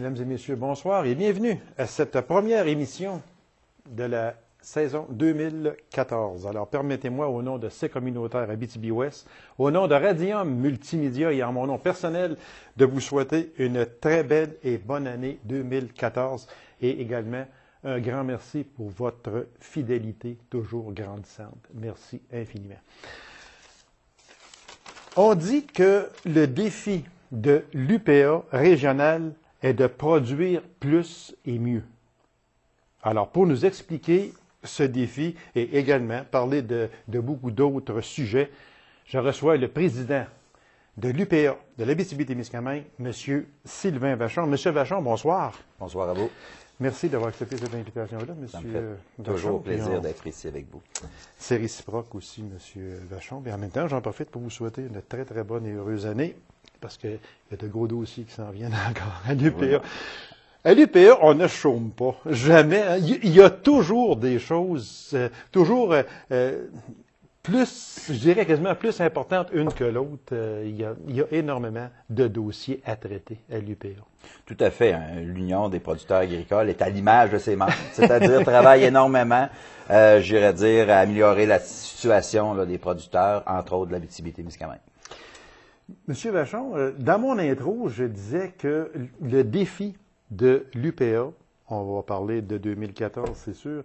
Mesdames et messieurs, bonsoir et bienvenue à cette première émission de la saison 2014. Alors, permettez-moi, au nom de C Communautaire Abitibi-Ouest, au nom de Radium Multimédia et en mon nom personnel, de vous souhaiter une très belle et bonne année 2014 et également un grand merci pour votre fidélité toujours grandissante. Merci infiniment. On dit que le défi de l'UPA régional est de produire plus et mieux. Alors, pour nous expliquer ce défi et également parler de beaucoup d'autres sujets, je reçois le président de l'UPA de l'Abitibi-Témiscamingue, M. Sylvain Vachon. M. Vachon, bonsoir. Bonsoir à vous. Merci d'avoir accepté cette invitation-là, M. Ça me fait toujours plaisir d'être ici avec vous. C'est réciproque aussi, M. Vachon. Et en même temps, j'en profite pour vous souhaiter une très, très bonne et heureuse année, parce qu'il y a de gros dossiers qui s'en viennent encore à l'UPA. Oui. À l'UPA, on ne chôme pas. Jamais. Hein. Il y a toujours des choses, plus, je dirais quasiment plus importantes une que l'autre. Il y a énormément de dossiers à traiter à l'UPA. Tout à fait. Hein. L'Union des producteurs agricoles est à l'image de ses membres, c'est-à-dire travaille énormément, j'irais dire, à améliorer la situation là, des producteurs, entre autres de l'Abitibi-Témiscamingue. Monsieur Vachon, dans mon intro, je disais que le défi de l'UPA, on va parler de 2014, c'est sûr,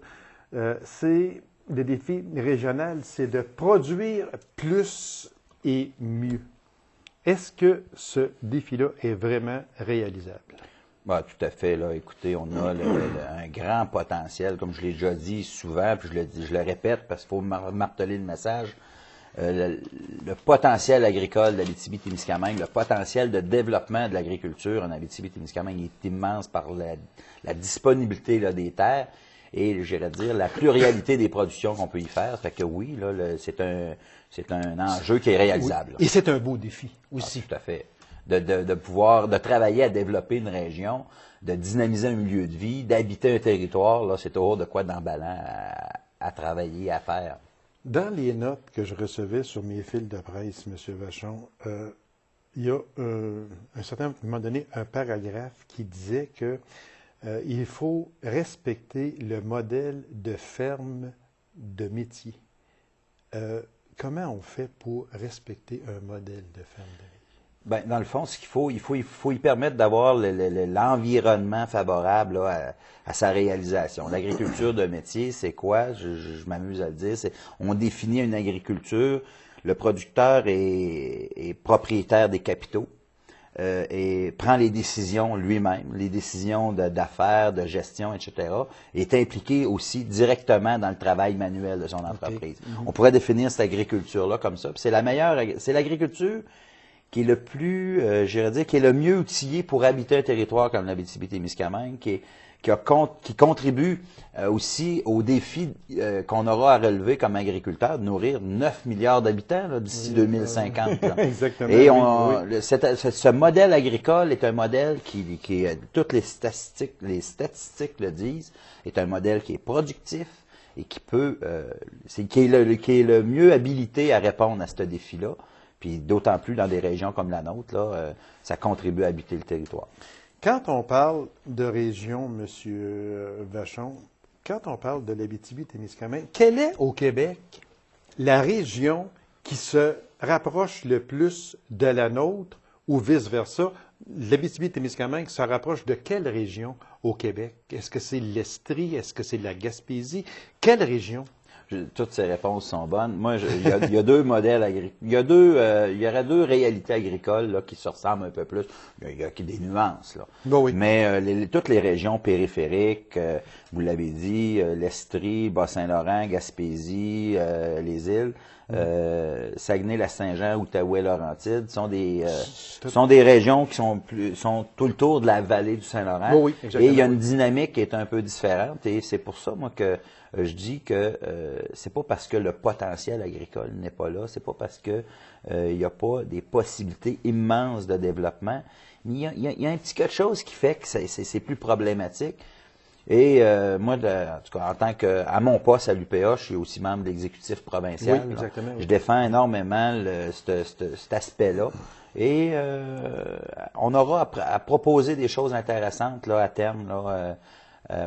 c'est le défi régional, c'est de produire plus et mieux. Est-ce que ce défi-là est vraiment réalisable? Ben, tout à fait. Là. Écoutez, on a un grand potentiel, comme je l'ai déjà dit souvent, puis je le répète parce qu'il faut marteler le message. Le potentiel agricole d'Abitibi-Témiscamingue, le potentiel de développement de l'agriculture en Abitibi-Témiscamingue est immense par la disponibilité là, des terres et, j'irais dire, la pluralité des productions qu'on peut y faire. Fait que oui, là, c'est un enjeu qui est réalisable. Oui. Et c'est un beau défi aussi. Ah, tout à fait. De pouvoir, de travailler à développer une région, de dynamiser un milieu de vie, d'habiter un territoire, là, c'est toujours de quoi d'emballant à travailler, à faire. Dans les notes que je recevais sur mes fils de presse, M. Vachon, il y a un certain moment donné un paragraphe qui disait que il faut respecter le modèle de ferme de métier. Comment on fait pour respecter un modèle de ferme de métier? Bien, dans le fond, ce qu'il faut, il faut y permettre d'avoir l'environnement favorable là, à sa réalisation. L'agriculture de métier, c'est quoi? Je m'amuse à le dire. On définit une agriculture. Le producteur est propriétaire des capitaux et prend les décisions lui-même, les décisions d'affaires, de gestion, etc. Est impliqué aussi directement dans le travail manuel de son entreprise. Okay. On pourrait définir cette agriculture-là comme ça. Puis c'est l'agriculture qui est le plus, j'irais dire, qui est le mieux outillé pour habiter un territoire comme l'Abitibi-Témiscamingue, qui contribue aussi au défi qu'on aura à relever comme agriculteur, de nourrir 9 milliards d'habitants d'ici 2050. Exactement. Et ce modèle agricole est un modèle qui toutes les statistiques le disent, est un modèle qui est productif et qui peut, qui est le mieux habilité à répondre à ce défi-là. Puis d'autant plus dans des régions comme la nôtre, là, ça contribue à habiter le territoire. Quand on parle de région, M. Vachon, quand on parle de l'Abitibi-Témiscamingue, quelle est au Québec la région qui se rapproche le plus de la nôtre ou vice-versa? L'Abitibi-Témiscamingue se rapproche de quelle région au Québec? Est-ce que c'est l'Estrie? Est-ce que c'est la Gaspésie? Quelle région? Toutes ces réponses sont bonnes. Moi, il y a deux modèles agricoles. Il y aurait deux réalités agricoles là, qui se ressemblent un peu plus. Il y a des nuances. Là. Bon, oui. Mais toutes les régions périphériques, vous l'avez dit, l'Estrie, Bas-Saint-Laurent, Gaspésie, les îles, Saguenay-Lac-Saint-Jean, Outaouais-Laurentides, sont des régions qui sont tout le tour de la vallée du Saint-Laurent. Bon, oui, et il y a une dynamique qui est un peu différente. Et c'est pour ça, moi, que je dis que c'est pas parce que le potentiel agricole n'est pas là, c'est pas parce que il n'y a pas des possibilités immenses de développement, mais il y a un petit quelque chose qui fait que c'est plus problématique. Et moi, en tout cas, en tant que à mon poste à l'UPA, je suis aussi membre de l'exécutif provincial. Oui, exactement. Je défends énormément cet aspect-là. Et on aura à proposer des choses intéressantes là, à terme là,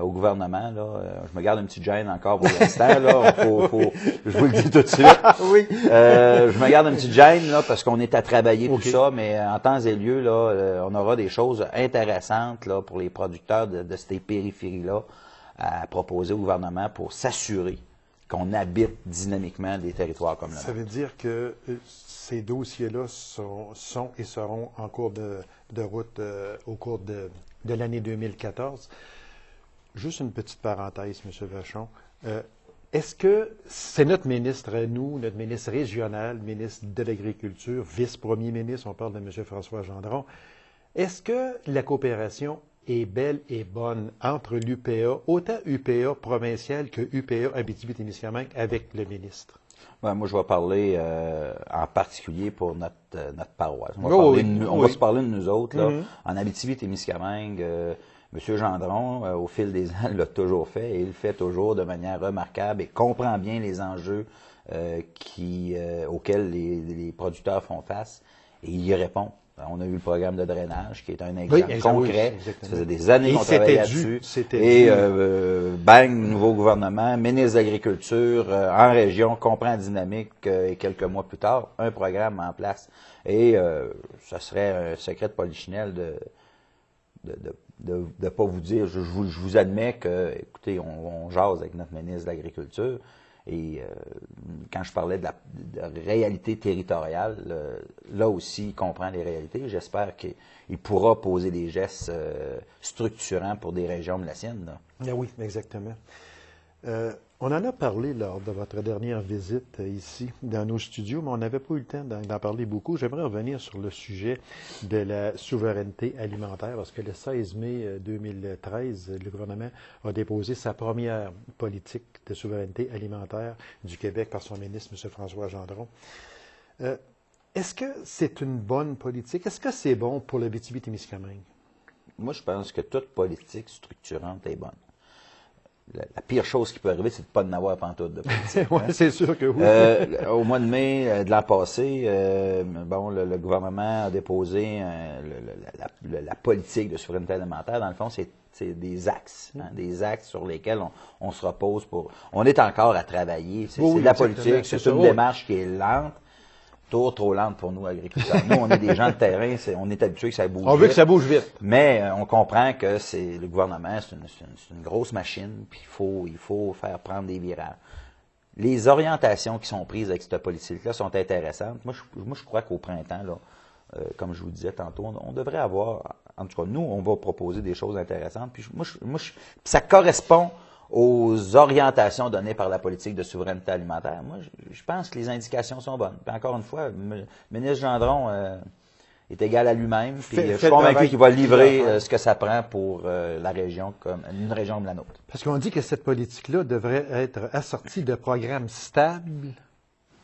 au gouvernement. Là. Je me garde une petite gêne encore pour l'instant. Là. Je vous le dis tout de suite. Oui. Je me garde une petite gêne là, parce qu'on est à travailler OK. tout ça, mais en temps et lieu, là, on aura des choses intéressantes là, pour les producteurs de ces périphéries-là à proposer au gouvernement pour s'assurer qu'on habite dynamiquement des territoires comme le Ça nôtre. veut dire que ces dossiers-là sont et seront en cours de route au cours de l'année 2014. Juste une petite parenthèse, M. Vachon. Est-ce que c'est notre ministre à nous, notre ministre régional, ministre de l'Agriculture, vice-premier ministre, on parle de M. François Gendron, est-ce que la coopération est belle et bonne entre l'UPA, autant UPA provincial que UPA Abitibi-Témiscamingue, avec le ministre? Ouais, moi, je vais parler en particulier pour notre paroisse. On Oui, va se parler de nous autres. Là. Mhm. En Abitibi-Témiscamingue, M. Gendron, au fil des ans, l'a toujours fait et il le fait toujours de manière remarquable et comprend bien les enjeux auxquels les producteurs font face et il y répond. On a eu le programme de drainage qui est un exemple concret. Ça faisait des années qu'on travaillait là-dessus. Et bang, nouveau gouvernement, ministre de l'Agriculture en région, comprend la dynamique et quelques mois plus tard, un programme en place. Et ça serait un secret de polichinelle de pas vous dire. Je vous admets que, écoutez, on jase avec notre ministre de l'Agriculture. Et quand je parlais de réalité territoriale, là aussi, il comprend les réalités. J'espère qu'il pourra poser des gestes structurants pour des régions comme la sienne. Là. Ah oui, exactement. On en a parlé lors de votre dernière visite ici, dans nos studios, mais on n'avait pas eu le temps d'en parler beaucoup. J'aimerais revenir sur le sujet de la souveraineté alimentaire, parce que le 16 mai 2013, le gouvernement a déposé sa première politique de souveraineté alimentaire du Québec par son ministre, M. François Gendron. Est-ce que c'est une bonne politique? Est-ce que c'est bon pour le Abitibi-Témiscamingue? Moi, je pense que toute politique structurante est bonne. La pire chose qui peut arriver, c'est de ne pas en avoir pantoute de politique. Oui, c'est sûr que oui. Au mois de mai de l'an passé, le gouvernement a déposé la politique de souveraineté alimentaire. Dans le fond, c'est des axes, des axes sur lesquels on se repose pour. On est encore à travailler. C'est de la politique, c'est une démarche qui est lente. Trop lente pour nous, agriculteurs. Nous, on est des gens de terrain, on est habitués que ça bouge vite. On veut que ça bouge vite. Mais on comprend que le gouvernement, c'est une grosse machine, puis il faut faire prendre des virages. Les orientations qui sont prises avec cette politique-là sont intéressantes. Moi, je crois qu'au printemps, là, comme je vous disais tantôt, on devrait avoir, en tout cas, nous, on va proposer des choses intéressantes. Puis ça correspond aux orientations données par la politique de souveraineté alimentaire. Moi, je pense que les indications sont bonnes. Puis encore une fois, le ministre Gendron est égal à lui-même. Puis je suis convaincu qu'il va livrer ce que ça prend pour la région, comme une région comme la nôtre. Parce qu'on dit que cette politique-là devrait être assortie de programmes stables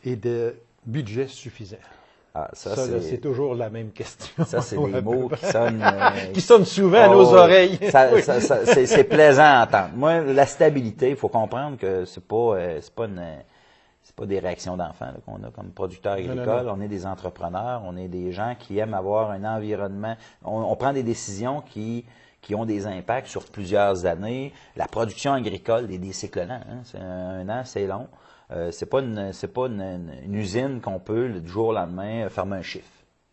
et de budgets suffisants. Ah, ça c'est toujours la même question. Ça, c'est des mots qui sonnent... qui sonnent souvent à nos oreilles. C'est plaisant à entendre. Moi, la stabilité, il faut comprendre que c'est pas des réactions d'enfants qu'on a comme producteurs agricoles. Non. On est des entrepreneurs, on est des gens qui aiment avoir un environnement. On prend des décisions qui ont des impacts sur plusieurs années. La production agricole, des cycles lents. Hein, c'est un an, c'est long. C'est pas une usine qu'on peut, du jour au lendemain, fermer un chiffre.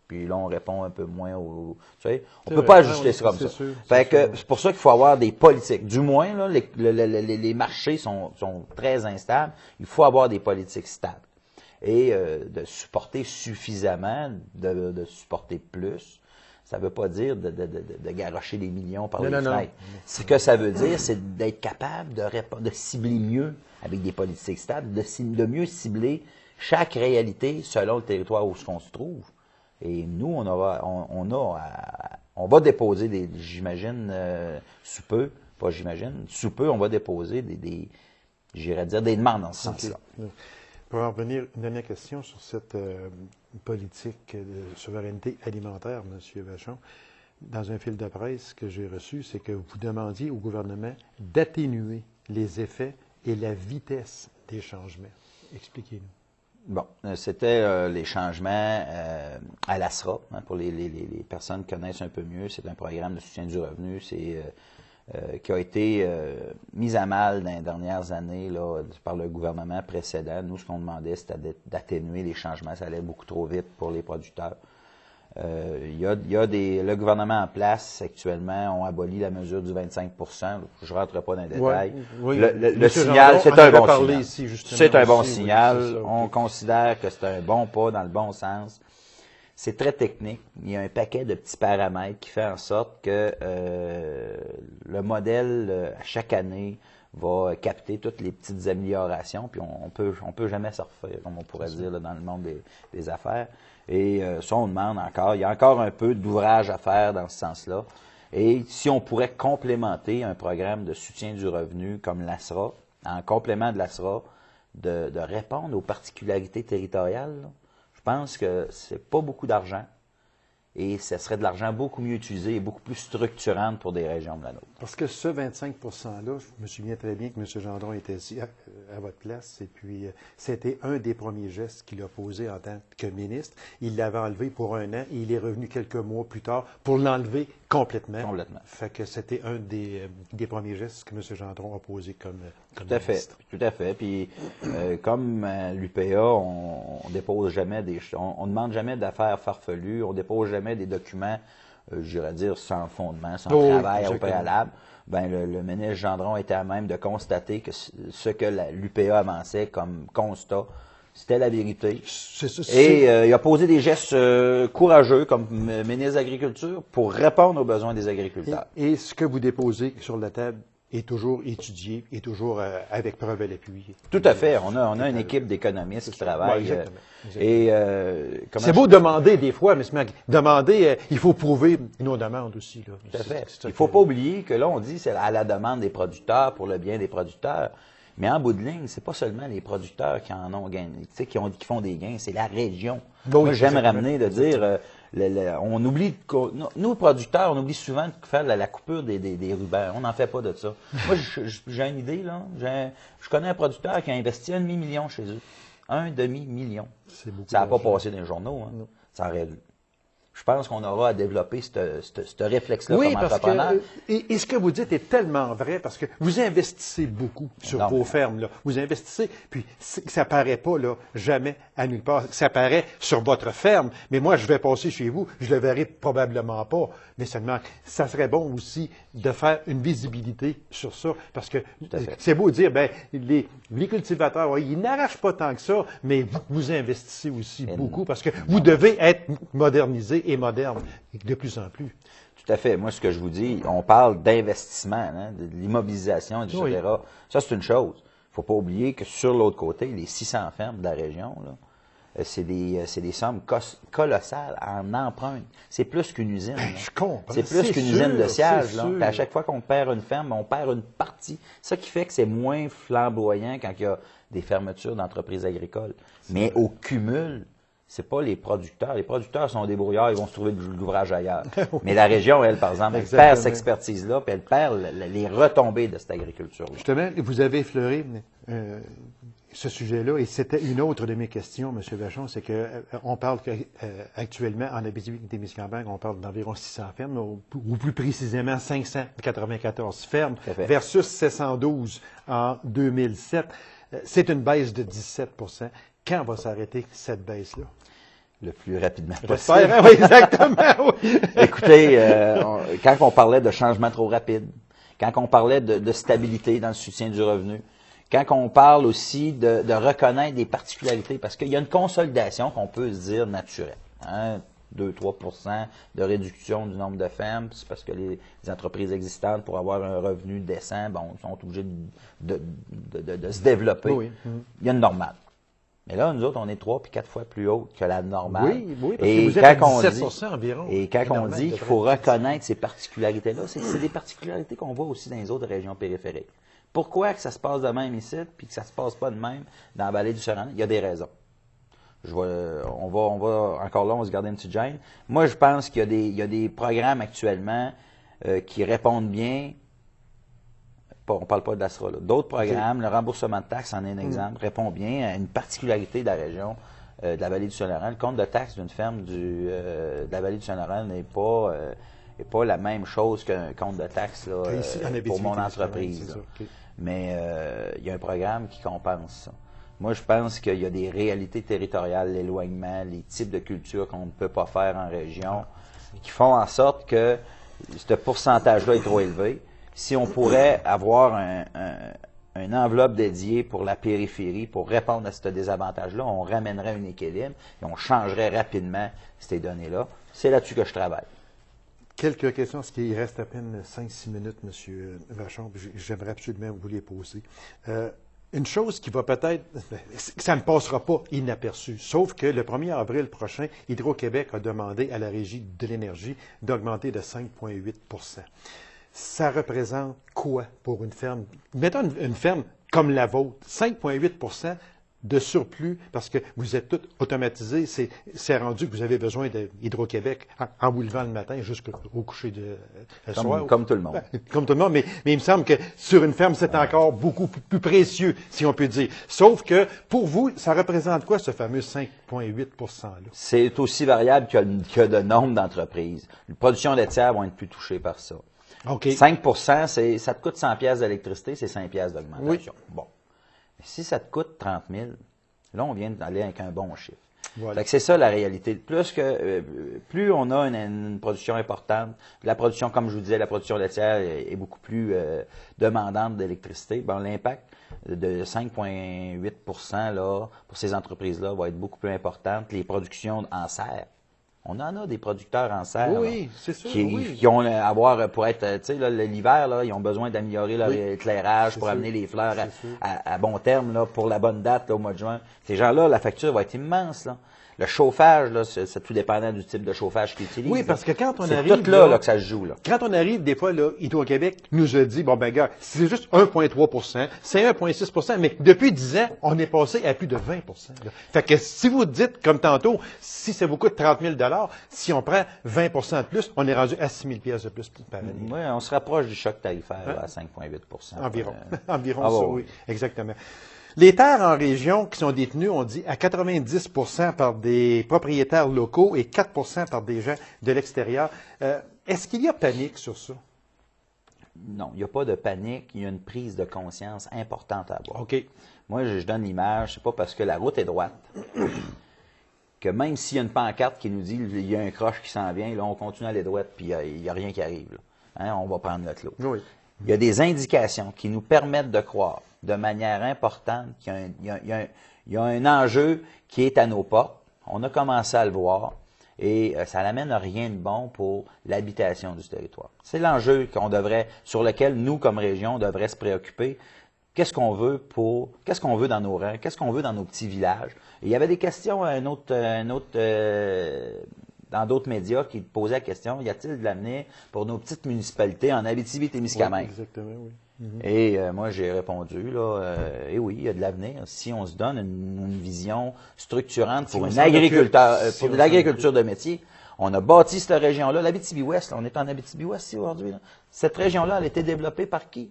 Puis là, on répond un peu moins au... Tu sais, on peut pas ajuster ça comme ça. C'est pour ça qu'il faut avoir des politiques. Du moins, là, les marchés sont très instables. Il faut avoir des politiques stables. Et de supporter suffisamment, de supporter plus. Ça ne veut pas dire de garrocher des millions par les fenêtres. Ce que ça veut dire, c'est d'être capable de cibler mieux avec des politiques stables, de mieux cibler chaque réalité selon le territoire où on se trouve. Et nous, on va déposer j'imagine, sous peu, on va déposer j'irais dire des demandes dans ce sens-là. Pour en revenir, une dernière question sur cette politique de souveraineté alimentaire, M. Vachon. dans un fil de presse que j'ai reçu, c'est que vous demandiez au gouvernement d'atténuer les effets et la vitesse des changements. Expliquez-nous. Bon, c'était les changements à l'ASRA. Hein, pour les personnes qui connaissent un peu mieux, c'est un programme de soutien du revenu qui a été mis à mal dans les dernières années là, par le gouvernement précédent. Nous, ce qu'on demandait, c'était d'atténuer les changements. Ça allait beaucoup trop vite pour les producteurs. Le gouvernement en place actuellement ont aboli la mesure du 25 %. Je ne rentre pas dans les détails. Oui, le signal, c'est un bon signal. C'est un bon signal. Oui, on considère que c'est un bon pas dans le bon sens. C'est très technique. Il y a un paquet de petits paramètres qui fait en sorte que le modèle, à chaque année, va capter toutes les petites améliorations, puis on peut jamais se refaire, comme on pourrait dire là, dans le monde des affaires. Et ça, on demande encore. Il y a encore un peu d'ouvrage à faire dans ce sens-là. Et si on pourrait complémenter un programme de soutien du revenu comme l'ASRA, en complément de l'ASRA, de répondre aux particularités territoriales, là, je pense que c'est pas beaucoup d'argent. Et ce serait de l'argent beaucoup mieux utilisé et beaucoup plus structurant pour des régions comme la nôtre. Parce que ce 25 %-là, je me souviens très bien que M. Gendron était ici à votre place, et puis c'était un des premiers gestes qu'il a posé en tant que ministre. Il l'avait enlevé pour un an et il est revenu quelques mois plus tard pour l'enlever complètement. Complètement. Fait que c'était un des premiers gestes que M. Gendron a posé comme Tout à ministre. fait, tout à fait. Puis, comme l'UPA, on dépose jamais on demande jamais d'affaires farfelues, on dépose jamais des documents, j'irais dire, sans fondement, sans travail au préalable. Ben, le ministre Gendron était à même de constater que ce que l'UPA avançait comme constat, c'était la vérité. Et il a posé des gestes courageux comme ministre de l'Agriculture pour répondre aux besoins des agriculteurs. Et ce que vous déposez sur la table est toujours étudié et toujours avec preuve à l'appui. Tout à fait. On a une équipe d'économistes qui travaille. Ouais, exactement. Et c'est beau demander des fois, mais demander, il faut prouver nos demandes aussi. Là. Tout à fait. Il ne faut pas oublier que là, on dit c'est à la demande des producteurs pour le bien des producteurs. Mais en bout de ligne, c'est pas seulement les producteurs qui en ont gagné, tu sais, qui font des gains, c'est la région. Bon, moi, j'aime ramener de dire, on oublie, nous producteurs, on oublie souvent de faire la coupure des rubans. On n'en fait pas de ça. Moi, j'ai une idée là. Je connais un producteur qui a investi $1,5 million chez eux. $1,5 million. Ça n'a pas passé dans les journaux. Hein. Ça aurait dû. Je pense qu'on aura à développer ce réflexe-là comme entrepreneur. Et ce que vous dites est tellement vrai parce que vous investissez beaucoup sur vos fermes. Là. Vous investissez, puis ça paraît pas là, jamais à nulle part. Ça paraît sur votre ferme, mais moi, je vais passer chez vous, je le verrai probablement pas. Mais seulement, ça serait bon aussi de faire une visibilité sur ça parce que c'est beau dire, ben les cultivateurs, ouais, ils n'arrachent pas tant que ça, mais vous investissez aussi beaucoup parce que vous devez être modernisé et moderne, de plus en plus. Tout à fait. Moi, ce que je vous dis, on parle d'investissement, hein, de l'immobilisation, etc. Oui. Ça, c'est une chose. Il ne faut pas oublier que sur l'autre côté, les 600 fermes de la région, c'est des sommes colossales en emprunts. C'est plus qu'une usine. Je comprends. C'est plus qu'une usine de siège. À chaque fois qu'on perd une ferme, on perd une partie. Ça qui fait que c'est moins flamboyant quand il y a des fermetures d'entreprises agricoles. Mais au cumul, c'est pas les producteurs. Les producteurs sont débrouillards, ils vont se trouver de l'ouvrage ailleurs. Mais la région, elle, par exemple, elle perd cette expertise-là, puis elle perd les retombées de cette agriculture-là. Justement, vous avez effleuré ce sujet-là, et c'était une autre de mes questions, M. Vachon, c'est qu'on parle actuellement, en Abitibi-Témiscamingue, on parle d'environ 600 fermes, ou plus précisément 594 fermes, versus 712 en 2007. C'est une baisse de 17 %. Quand va s'arrêter cette baisse-là? Le plus rapidement possible. J'espère, oui, exactement, oui. Écoutez, quand on parlait de changement trop rapide, quand on parlait de stabilité dans le soutien du revenu, quand on parle aussi de reconnaître des particularités, parce qu'il y a une consolidation qu'on peut se dire naturelle. Hein? 2-3 % de réduction du nombre de fermes, c'est parce que les entreprises existantes, pour avoir un revenu décent, sont obligées de se développer. Oui. Il y a une normale. Mais là, nous autres, on est 3 puis 4 fois plus haut que la normale. Oui, parce que vous êtes à 17 % environ. Et quand on dit qu'il faut reconnaître ces particularités-là, c'est des particularités qu'on voit aussi dans les autres régions périphériques. Pourquoi que ça se passe de même ici, puis que ça se passe pas de même dans la vallée du Saguenay? Il y a des raisons. On va encore là, on va se garder une petite gêne. Moi, je pense qu'il y a des programmes actuellement qui répondent bien. On ne parle pas d'Astra, là. D'autres programmes, le remboursement de taxes en est un exemple, répond bien à une particularité de la région de la vallée du Saint-Laurent. Le compte de taxes d'une ferme de la vallée du Saint-Laurent n'est pas la même chose qu'un compte de taxes là, pour mon entreprise. Ça, okay. Mais il y a un programme qui compense ça. Moi, je pense qu'il y a des réalités territoriales, l'éloignement, les types de cultures qu'on ne peut pas faire en région, qui font en sorte que ce pourcentage-là est trop élevé. Si on pourrait avoir une enveloppe dédiée pour la périphérie, pour répondre à ce désavantage-là, on ramènerait un équilibre et on changerait rapidement ces données-là. C'est là-dessus que je travaille. Quelques questions, parce qu'il reste à peine 5-6 minutes, M. Vachon, j'aimerais absolument vous les poser. Une chose qui va peut-être, ça ne passera pas inaperçu, sauf que le 1er avril prochain, Hydro-Québec a demandé à la Régie de l'énergie d'augmenter de 5,8 %. Ça représente quoi pour une ferme? Mettons une ferme comme la vôtre, 5,8 % de surplus, parce que vous êtes tout automatisé, c'est rendu que vous avez besoin d'Hydro-Québec en vous levant le matin jusqu'au coucher de soir. Comme tout le monde. Comme tout le monde, mais il me semble que sur une ferme, c'est encore beaucoup plus précieux, si on peut dire. Sauf que, pour vous, ça représente quoi, ce fameux 5,8 %-là? C'est aussi variable que le nombre d'entreprises. Les productions laitières vont être plus touchées par ça. Okay. 5 % ça te coûte 100 pièces d'électricité, c'est 5 pièces d'augmentation. Oui. Bon. Mais si ça te coûte 30 000, là, on vient d'aller avec un bon chiffre. Voilà. C'est ça la réalité. Plus on a une production importante, la production, comme je vous disais, la production laitière est beaucoup plus demandante d'électricité. Bon, l'impact de 5,8 % là, pour ces entreprises-là va être beaucoup plus important. Les productions en serre. On en a des producteurs en serre oui, c'est sûr, qui ont à avoir pour être, tu sais, l'hiver, là, ils ont besoin d'améliorer leur éclairage pour amener les fleurs à bon terme là, pour la bonne date là, au mois de juin. Ces gens-là, la facture va être immense. Là. Le chauffage, là, c'est tout dépendant du type de chauffage qu'ils utilisent. Oui, parce que quand on arrive. C'est tout là que ça se joue. Là. Quand on arrive, des fois, là, Hydro-Québec nous a dit, bon, ben, gars, c'est juste 1,3 %, c'est 1,6 % mais depuis 10 ans, on est passé à plus de 20 %. Là. Fait que si vous dites, comme tantôt, si ça vous coûte 30 000 si on prend 20 % de plus, on est rendu à 6 000 pièces de plus par année. Oui, on se rapproche du choc tarifaire là, à 5,8 % Environ. Environ ça, oui. Exactement. Les terres en région qui sont détenues, on dit, à 90 % par des propriétaires locaux et 4 % par des gens de l'extérieur. Est-ce qu'il y a panique sur ça? Non, il n'y a pas de panique. Il y a une prise de conscience importante à avoir. OK. Moi, je donne l'image, c'est pas parce que la route est droite que même s'il y a une pancarte qui nous dit qu'il y a un croche qui s'en vient, là, on continue à aller droite, puis il n'y a rien qui arrive. Là. Hein, on va prendre notre lot. Oui. Il y a des indications qui nous permettent de croire de manière importante qu'il y a un enjeu qui est à nos portes. On a commencé à le voir et ça n'amène à rien de bon pour l'habitation du territoire. C'est l'enjeu sur lequel nous, comme région, on devrait se préoccuper. Qu'est-ce qu'on veut dans nos rangs? Qu'est-ce qu'on veut dans nos petits villages? Et il y avait des questions dans d'autres médias qui posaient la question, y a-t-il de l'avenir pour nos petites municipalités en Abitibi-Témiscamingue? Oui, exactement, oui. Et moi, j'ai répondu, et oui, il y a de l'avenir. Si on se donne une vision structurante pour l'agriculture de métier, on a bâti cette région-là, l'Abitibi-Ouest, on est en Abitibi-Ouest aujourd'hui. Là. Cette région-là, elle a été développée par qui?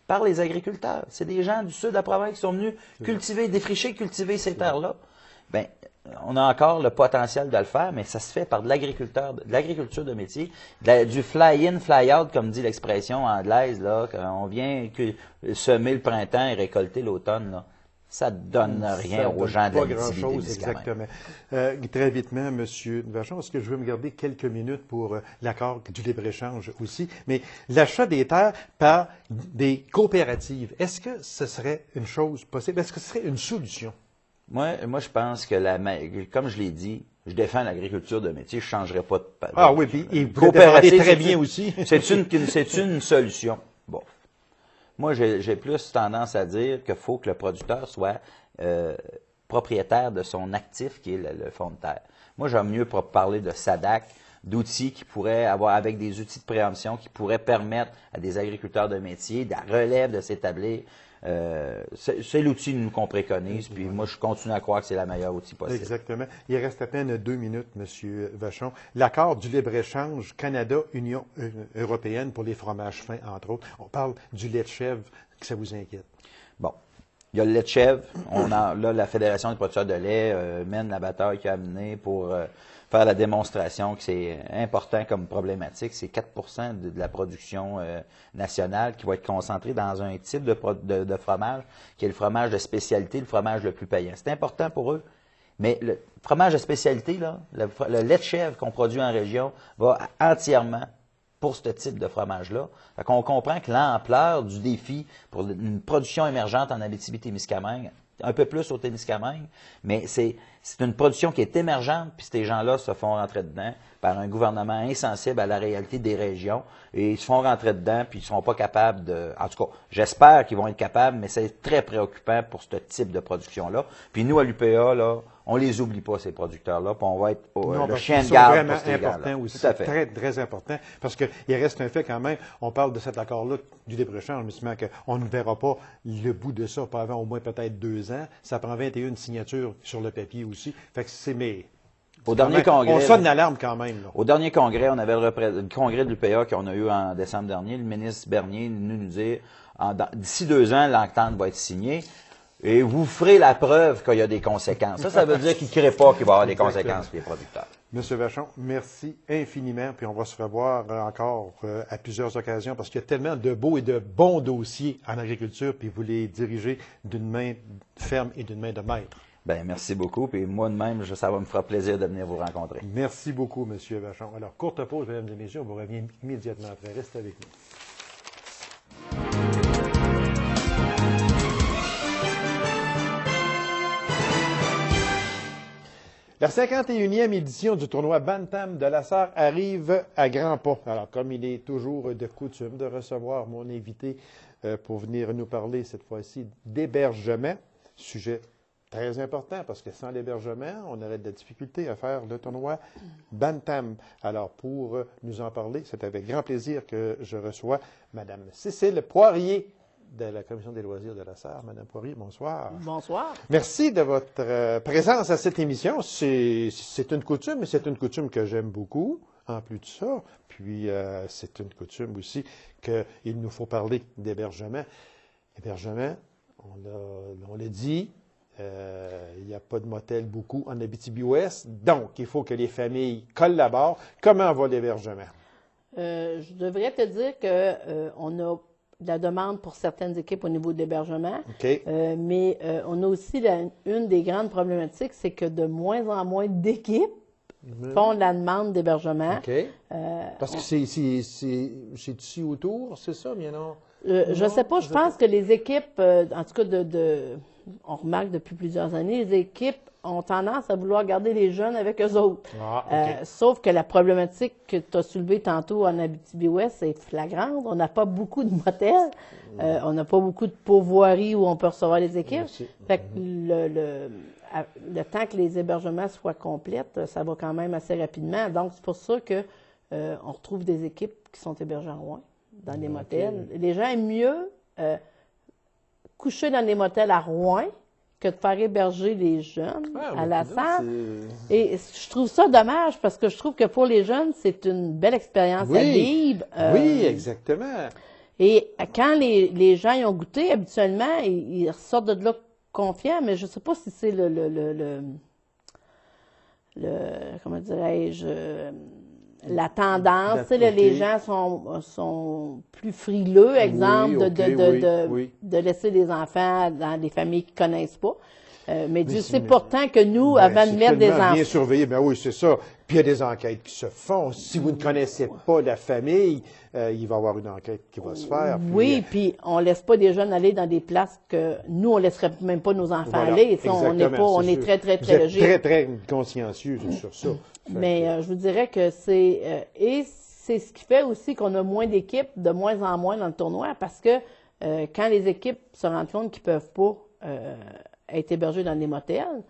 Par les agriculteurs. C'est des gens du sud de la province qui sont venus défricher, cultiver ces terres-là. Bien, on a encore le potentiel de le faire, mais ça se fait par de l'agriculture de métier, du fly-in, fly-out, comme dit l'expression anglaise, là, quand on vient semer le printemps et récolter l'automne, là. Ça ne donne rien aux gens de l'Abitibi-Témiscamingue. Exactement. Très vitement, M. Vachon, est-ce que je veux me garder quelques minutes pour l'accord du libre-échange aussi? Mais l'achat des terres par des coopératives, est-ce que ce serait une chose possible? Est-ce que ce serait une solution? Moi, je pense que, comme je l'ai dit, je défends l'agriculture de métier, je ne changerai pas de... Ah oui, puis vous le défendez très bien aussi. C'est une solution. Bon. Moi, j'ai plus tendance à dire qu'il faut que le producteur soit propriétaire de son actif, qui est le fonds de terre. Moi, j'aime mieux parler de SADAC, d'outils qui pourraient avoir, avec des outils de préemption, qui pourraient permettre à des agriculteurs de métier, de la relève de s'établir C'est l'outil qu'on préconise, puis moi, je continue à croire que c'est la meilleure outil possible. Exactement. Il reste à peine 2 minutes, M. Vachon. L'accord du libre-échange Canada-Union européenne pour les fromages fins, entre autres. On parle du lait de chèvre, que ça vous inquiète? Bon. Il y a le lait de chèvre. Là, la Fédération des producteurs de lait mène la bataille qui a amené pour faire la démonstration que c'est important comme problématique. C'est 4 de la production nationale qui va être concentrée dans un type de fromage, qui est le fromage de spécialité, le fromage le plus payant. C'est important pour eux. Mais le fromage de spécialité, là, le lait de chèvre qu'on produit en région va entièrement pour ce type de fromage-là. On comprend que l'ampleur du défi pour une production émergente en Abitibi-Témiscamingue, un peu plus au Témiscamingue, mais c'est une production qui est émergente, puis ces gens-là se font rentrer dedans par un gouvernement insensible à la réalité des régions, et ils se font rentrer dedans, puis ils ne seront pas capables de... En tout cas, j'espère qu'ils vont être capables, mais c'est très préoccupant pour ce type de production-là. Puis nous, à l'UPA, là, on les oublie pas, ces producteurs-là, puis on va être le chien de garde pour ces gars-là. Vraiment aussi, c'est très, très important, parce qu'il reste un fait quand même, on parle de cet accord-là du libre-échange, mais qu'on ne verra pas le bout de ça, pas avant au moins peut-être 2 ans. Ça prend 21 signatures sur le papier aussi. Fait que c'est Au dernier congrès, on sonne l'alarme quand même. Là. Au dernier congrès, on avait le congrès de l'UPA qu'on a eu en décembre dernier. Le ministre Bernier nous dit d'ici 2 ans, l'entente va être signée. Et vous ferez la preuve qu'il y a des conséquences. Ça veut dire qu'il ne crée pas qu'il va y avoir des conséquences pour les producteurs. Monsieur Vachon, merci infiniment. Puis on va se revoir encore à plusieurs occasions parce qu'il y a tellement de beaux et de bons dossiers en agriculture, puis vous les dirigez d'une main ferme et d'une main de maître. Bien, merci beaucoup. Puis moi de même, ça va me faire plaisir de venir vous rencontrer. Merci beaucoup, Monsieur Vachon. Alors, courte pause, mesdames et messieurs, on vous revient immédiatement après. Restez avec nous. La 51e édition du tournoi Bantam de la Sarre arrive à grands pas. Alors, comme il est toujours de coutume de recevoir mon invité pour venir nous parler cette fois-ci d'hébergement, sujet très important parce que sans l'hébergement, on aurait de la difficulté à faire le tournoi Bantam. Alors, pour nous en parler, c'est avec grand plaisir que je reçois Mme Cécile Poirier de la Commission des loisirs de la Sarre. Madame Poirier, bonsoir. Bonsoir. Merci de votre présence à cette émission. C'est une coutume, mais c'est une coutume que j'aime beaucoup, en plus de ça. Puis, c'est une coutume aussi qu'il nous faut parler d'hébergement. Hébergement, on l'a dit, il n'y a pas de motel beaucoup en Abitibi-Ouest. Donc, il faut que les familles collaborent. Comment va l'hébergement? Je devrais te dire qu'on a de la demande pour certaines équipes au niveau de l'hébergement. Okay. Mais on a aussi une des grandes problématiques, c'est que de moins en moins d'équipes font de la demande d'hébergement. Okay. Parce que c'est ici autour, c'est ça, bien non? Je ne sais pas, je pense que les équipes, en tout cas on remarque depuis plusieurs années, les équipes ont tendance à vouloir garder les jeunes avec eux autres. Ah, okay. Sauf que la problématique que tu as soulevée tantôt en Abitibi-Ouest est flagrante. On n'a pas beaucoup de motels. On n'a pas beaucoup de pourvoiries où on peut recevoir les équipes. Fait que le temps que les hébergements soient complètes, ça va quand même assez rapidement. Donc, c'est pour ça que on retrouve des équipes qui sont hébergées en Rouen, dans des motels. Les gens aiment mieux coucher dans des motels à Rouen que de faire héberger les jeunes à la Sarre. Et je trouve ça dommage parce que je trouve que pour les jeunes, c'est une belle expérience à vivre. Oui, exactement. Et quand les gens y ont goûté, habituellement, ils ressortent de là confiants, mais je ne sais pas si c'est comment dirais-je, la tendance. Les gens sont plus frileux, exemple, de laisser les enfants dans des familles qu'ils ne connaissent pas. Mais Dieu sait pourtant que nous, avant de mettre des enfants... bien surveillé, ben oui, c'est ça. Puis il y a des enquêtes qui se font. Si vous ne connaissez pas la famille, il va y avoir une enquête qui va se faire. Puis on ne laisse pas des jeunes aller dans des places que nous, on ne laisserait même pas nos enfants aller. On est très, très, très logique. Très, très consciencieux sur ça. Mais je vous dirais que c'est ce qui fait aussi qu'on a moins d'équipes, de moins en moins dans le tournoi, parce que quand les équipes se rendent compte qu'ils ne peuvent pas être hébergés dans des motels,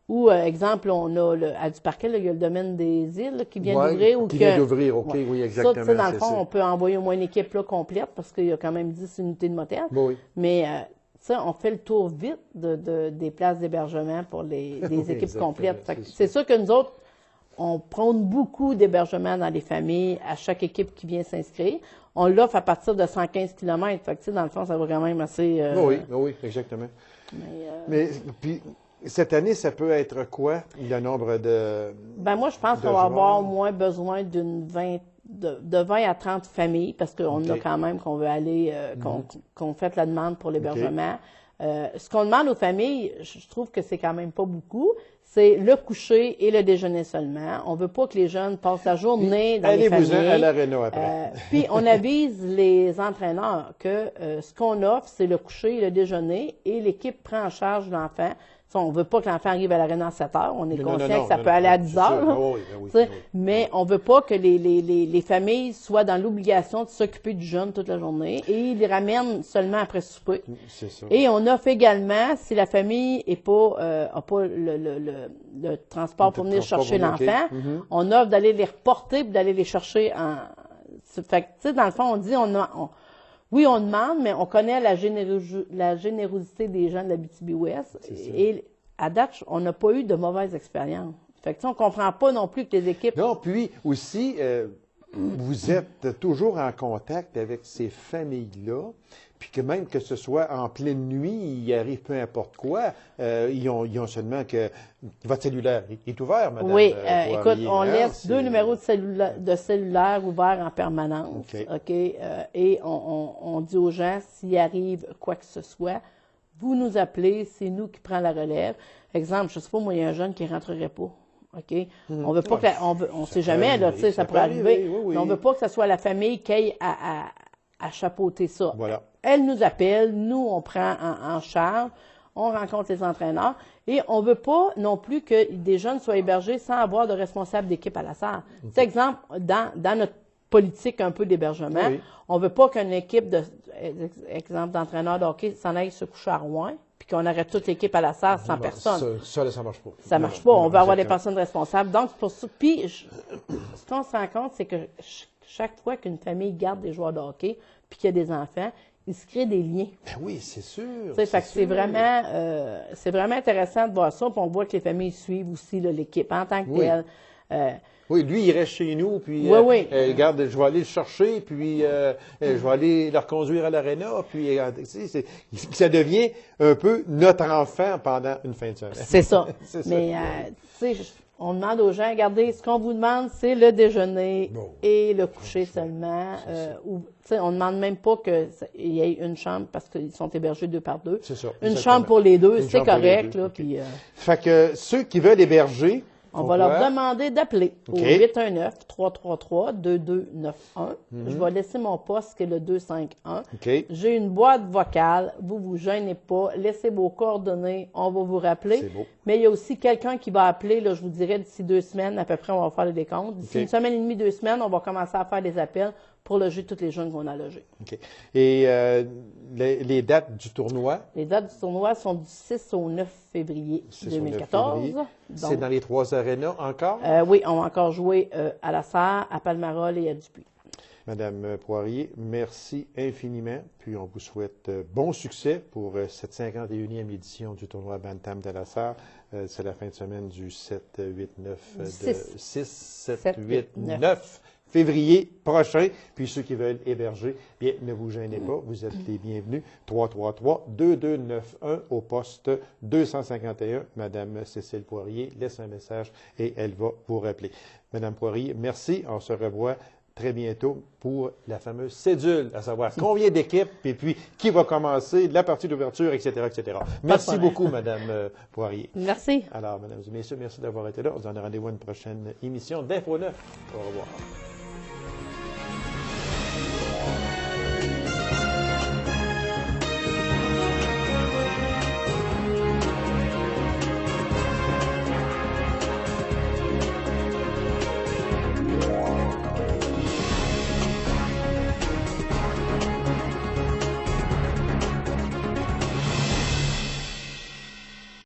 ou, exemple, on a à Duparquet, il y a le domaine des îles qui vient d'ouvrir. Qui vient d'ouvrir, OK, oui, exactement. Ça, dans le fond, on peut envoyer au moins une équipe là, complète, parce qu'il y a quand même 10 unités de motel. Oui. Mais sais, on fait le tour vite des places d'hébergement pour des équipes exactement, complètes. Fait que c'est c'est sûr que nous autres, on prône beaucoup d'hébergement dans les familles à chaque équipe qui vient s'inscrire. On l'offre à partir de 115 km. Fait que, tu sais, dans le fond, ça va quand même assez... Oui, exactement. Mais puis, cette année, ça peut être quoi, le nombre de... Ben moi, je pense de qu'on va avoir au joueurs? moins besoin de 20 à 30 familles, parce qu'on a quand même qu'on veut aller, qu'on fait la demande pour l'hébergement. Ce qu'on demande aux familles, je trouve que c'est quand même pas beaucoup, c'est le coucher et le déjeuner seulement. On veut pas que les jeunes passent la journée dans les familles. Allez-vous-en à l'aréna après. Puis on avise les entraîneurs que ce qu'on offre, c'est le coucher et le déjeuner, et l'équipe prend en charge l'enfant. On ne veut pas que l'enfant arrive à l'aréna à 7 heures. On est conscient que ça peut aller à 10 heures. Mais on ne veut pas que les familles soient dans l'obligation de s'occuper du jeune toute la journée, et ils les ramènent seulement après souper. C'est ça. Et on offre également, si la famille n'a pas le transport pour venir chercher l'enfant, on offre d'aller les reporter et d'aller les chercher en... Fait que, tu sais, dans le fond, on dit, oui, on demande, mais on connaît la générosité des gens de l'Abitibi-Ouest. Et à date, on n'a pas eu de mauvaise expérience. Fait que, tu sais, on ne comprend pas non plus que les équipes... Non, puis aussi, vous êtes toujours en contact avec ces familles-là, puis que même que ce soit en pleine nuit, il arrive peu importe quoi, ils ont seulement que... Votre cellulaire est ouvert, madame? Oui, Poirier, écoute, on hein? laisse 2 numéros de cellulaire ouverts en permanence. OK. Et on dit aux gens, s'il arrive quoi que ce soit, vous nous appelez, c'est nous qui prenons la relève. Exemple, je ne sais pas, moi, il y a un jeune qui ne rentrerait pas. OK? On veut pas que on sait jamais, là, tu sais, ça pourrait arriver. oui. Mais on veut pas que ce soit la famille qui aille à chapeauter ça. Voilà. Elle nous appelle, nous, on prend en charge, on rencontre les entraîneurs, et on veut pas non plus que des jeunes soient hébergés sans avoir de responsable d'équipe à la salle. C'est exemple, dans notre politique un peu d'hébergement, on veut pas qu'une équipe exemple d'entraîneur de hockey s'en aille se coucher à Rouen, puis qu'on arrête toute l'équipe à la salle sans personne. Ça marche pas. Ça marche pas. On veut avoir des personnes responsables. Donc, c'est pour ça. Puis, ce qu'on se rend compte, c'est que chaque fois qu'une famille garde des joueurs de hockey, puis qu'il y a des enfants, il se crée des liens. Ben oui, c'est sûr. Fait que c'est vraiment intéressant de voir ça. Puis on voit que les familles suivent aussi là, l'équipe en tant que telle. Oui, lui, il reste chez nous, puis regarde, je vais aller le chercher, puis je vais aller le reconduire à l'aréna, puis ça devient un peu notre enfant pendant une fin de semaine. C'est ça. C'est ça. Mais, tu sais, on demande aux gens, regardez, ce qu'on vous demande, c'est le déjeuner et le coucher seulement. On ne demande même pas qu'il y ait une chambre parce qu'ils sont hébergés 2 par 2. C'est ça. Une chambre pour les deux, Une c'est chambre pour les correct. deux. Là, OK. puis, Fait que ceux qui veulent héberger, on va leur demander d'appeler au 819-333-2291. Je vais laisser mon poste qui est le 251. J'ai une boîte vocale. Vous vous gênez pas. Laissez vos coordonnées. On va vous rappeler. C'est beau. Mais il y a aussi quelqu'un qui va appeler, là, je vous dirais, d'ici 2 semaines, à peu près, on va faire les décomptes. D'ici une semaine et demie, 2 semaines, on va commencer à faire des appels pour loger tous les jeunes qu'on a logés. OK. Et les dates du tournoi? Les dates du tournoi sont du 6 au 9 février 2014. C'est dans les 3 arénas encore? Oui, on va encore jouer à La Sarre, à Palmarol et à Dupuis. Madame Poirier, merci infiniment. Puis on vous souhaite bon succès pour cette 51e édition du tournoi Bantam de la Sarre. C'est la fin de semaine du 7, 8, 9 février prochain. Puis ceux qui veulent héberger, bien, ne vous gênez pas, vous êtes les bienvenus. 333-2291 au poste 251. Madame Cécile Poirier laisse un message et elle va vous rappeler. Madame Poirier, merci. On se revoit très bientôt pour la fameuse cédule, à savoir combien d'équipes et puis qui va commencer, la partie d'ouverture, etc., etc. Merci beaucoup, Madame Poirier. Merci. Alors, mesdames et messieurs, merci d'avoir été là. On se donne rendez-vous à une prochaine émission d'Info 9. Au revoir.